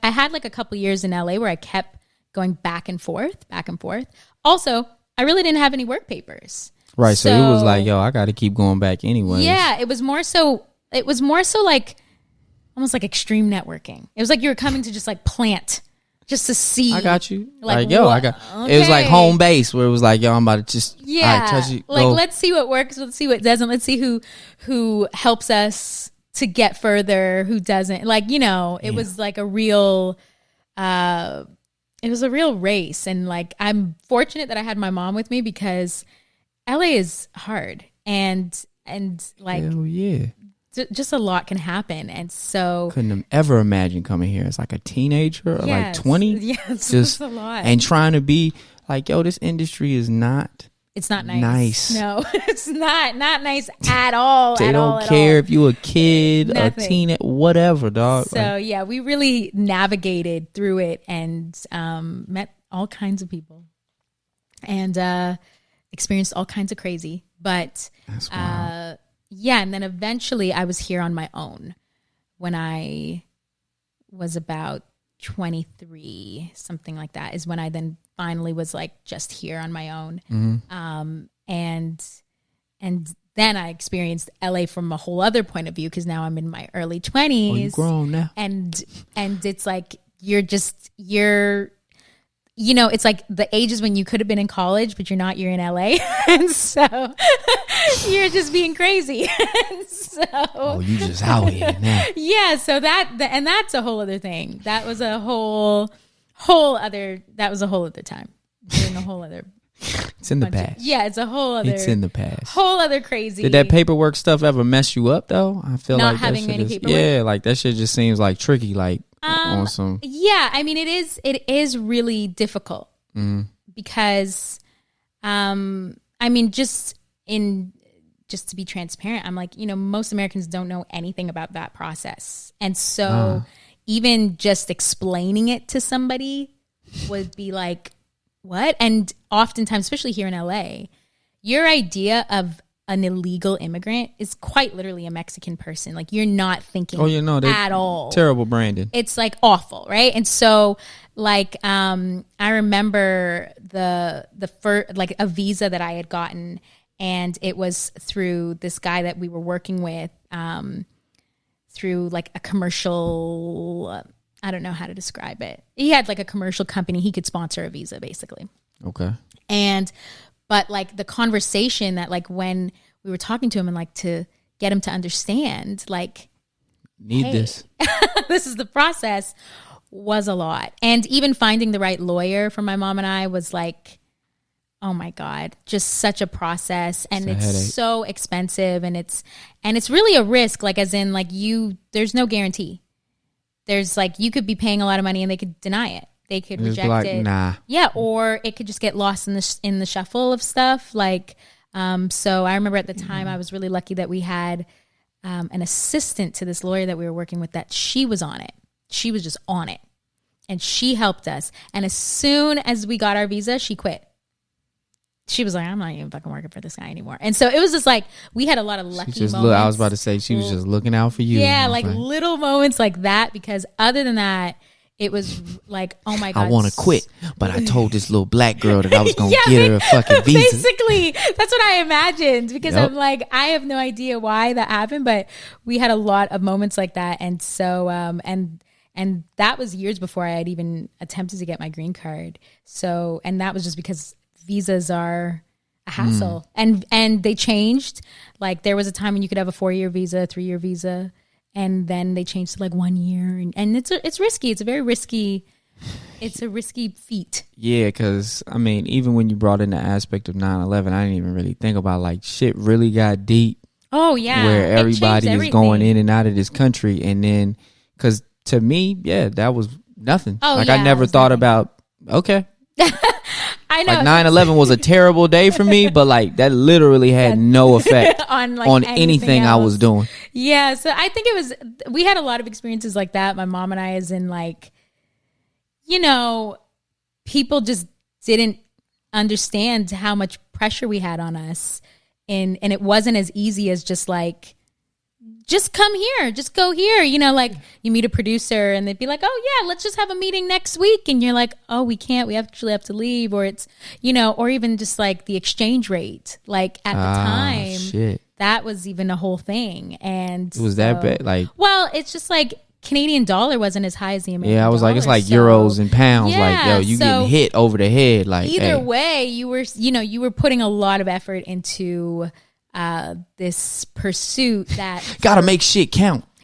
I had like a couple years in LA where I kept going back and forth. Also, I really didn't have any work papers. Right. So it was like, yo, I got to keep going back anyway. Yeah. It was more so like almost like extreme networking. It was like you were coming to just like plant, just to see. I got you. Like, yo, okay. It was like home base where it was like, yo, I'm about to just all right, touch it. Like, go. let's see what works. Let's see what doesn't. Let's see who helps us to get further, who doesn't. Like, it was like a real, it was a real race. And like, I'm fortunate that I had my mom with me because LA is hard and like, hell yeah. Just a lot can happen. And so couldn't ever imagine coming here as like a teenager or like 20. Yes, just a lot. And trying to be like, yo, this industry is not. It's not nice. No, it's not nice at all. They don't care if you a kid, a teen, whatever, dog. So yeah, we really navigated through it and met all kinds of people and experienced all kinds of crazy. But that's wild. Yeah, and then eventually I was here on my own when I was about 23, something like that, is when I then finally was like just here on my own. Mm-hmm. And then I experienced LA from a whole other point of view because now I'm in my early 20s. Oh, you grown now. And it's like it's like the ages when you could have been in college, but you're not, you're in LA. And so you're just being crazy. Oh, you just out here now. Yeah. So that's a whole other thing. That was a whole other time. Doing a whole other. It's in the past. It's a whole other. It's in the past. Whole other crazy. Did that paperwork stuff ever mess you up though? I feel not like having any paperwork. Yeah, like that shit just seems like tricky. Like on some. Yeah, I mean it is really difficult because, I mean just to be transparent, I'm like, most Americans don't know anything about that process, and so even just explaining it to somebody would be like, what? And oftentimes, especially here in LA, your idea of an illegal immigrant is quite literally a Mexican person. Like you're not thinking at all. Terrible branding. It's like awful, right? And so like I remember the first like a visa that I had gotten, and it was through this guy that we were working with through like a commercial I don't know how to describe it. He had like a commercial company. He could sponsor a visa basically. Okay. But like the conversation that like when we were talking to him and like to get him to understand like this this is the process was a lot. And even finding the right lawyer for my mom and I was like, oh my God, just such a process. And it's so expensive and it's really a risk, like as in like there's no guarantee. There's like, you could be paying a lot of money and they could deny it. They could reject it. Nah. Yeah. Or it could just get lost in the shuffle of stuff. Like, so I remember at the time I was really lucky that we had an assistant to this lawyer that we were working with that she was on it. She was just on it and she helped us. And as soon as we got our visa, she quit. She was like, I'm not even fucking working for this guy anymore. And so it was just like, we had a lot of lucky moments. I was about to say, she was just looking out for you. Yeah, like little moments like that, because other than that, it was like, oh my God. I want to quit, but I told this little black girl that I was going to get her a fucking visa. Basically, that's what I imagined, because I'm like, I have no idea why that happened, but we had a lot of moments like that. And so, and that was years before I had even attempted to get my green card. So, and that was just because visas are a hassle and they changed. Like there was a time when you could have a 4-year visa, 3-year visa, and then they changed to like 1 year. And it's risky. It's a very risky, it's a risky feat. Yeah. Cause I mean, even when you brought in the aspect of 9/11, I didn't even really think about like shit really got deep. Oh yeah. Where everybody is going in and out of this country. And then, cause to me, that was nothing. Oh, like I never thought about, okay. I know. Like 9/11 was a terrible day for me, but like that literally had no effect on anything I was doing. Yeah, so I think we had a lot of experiences like that. My mom and I, as in like, people just didn't understand how much pressure we had on us, and it wasn't as easy as just like just come here, just go here. You know, like you meet a producer and they'd be like, oh yeah, let's just have a meeting next week. And you're like, oh, we can't, we actually have to leave. Or it's, you know, or even just like the exchange rate, like at the time, shit. That was even a whole thing. And it was that bad. Like, well, it's just like Canadian dollar wasn't as high as the American dollar. Yeah, I was like, it's like euros and pounds. Yeah, like, yo, you getting hit over the head. Like, either way, you were putting a lot of effort into this pursuit that gotta make shit count.